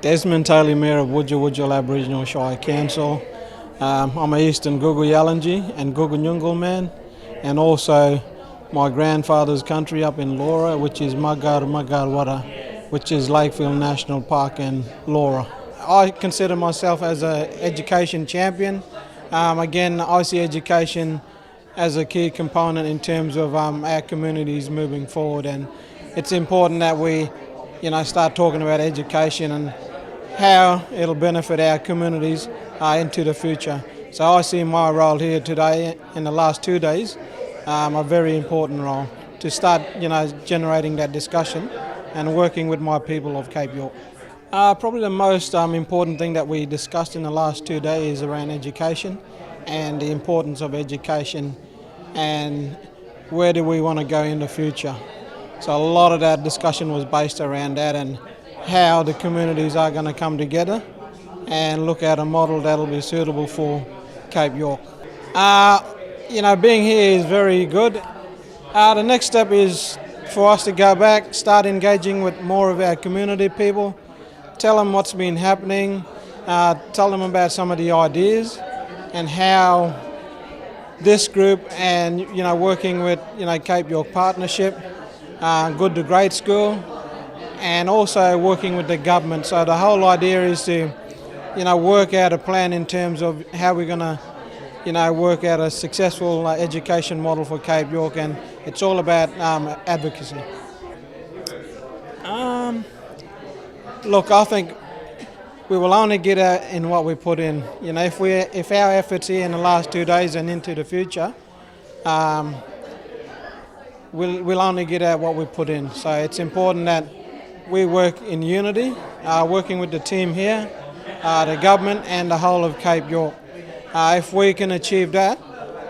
Desmond Tayley, Mayor of Wujal Wujal Aboriginal Shire Council. I'm an Eastern Gugu Yalanji and Gugu Nyungul man, and also my grandfather's country up in Laura, which is Magarwara, which is Lakefield National Park in Laura. I consider myself as an education champion. Again, I see education as a key component in terms of our communities moving forward, and it's important that we start talking about education and how it'll benefit our communities into the future. So I see my role here today in the last 2 days a very important role to start generating that discussion and working with my people of Cape York. Probably the most important thing that we discussed in the last 2 days is around education and the importance of education and where do we want to go in the future. So a lot of that discussion was based around that and how the communities are going to come together and look at a model that'll be suitable for Cape York. Being here is very good. The next step is for us to go back, start engaging with more of our community people, tell them what's been happening, tell them about some of the ideas and how this group and working with Cape York Partnership, Good to Great School, and also working with the government. So the whole idea is to work out a plan in terms of how we're going to work out a successful education model for Cape York, and it's all about advocacy. Look, I think we will only get out in what we put in. If our efforts here in the last 2 days and into the future, we'll only get out what we put in. So it's important that we work in unity, working with the team here, the government and the whole of Cape York. If we can achieve that,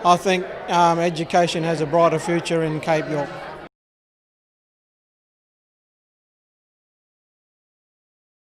I think education has a brighter future in Cape York.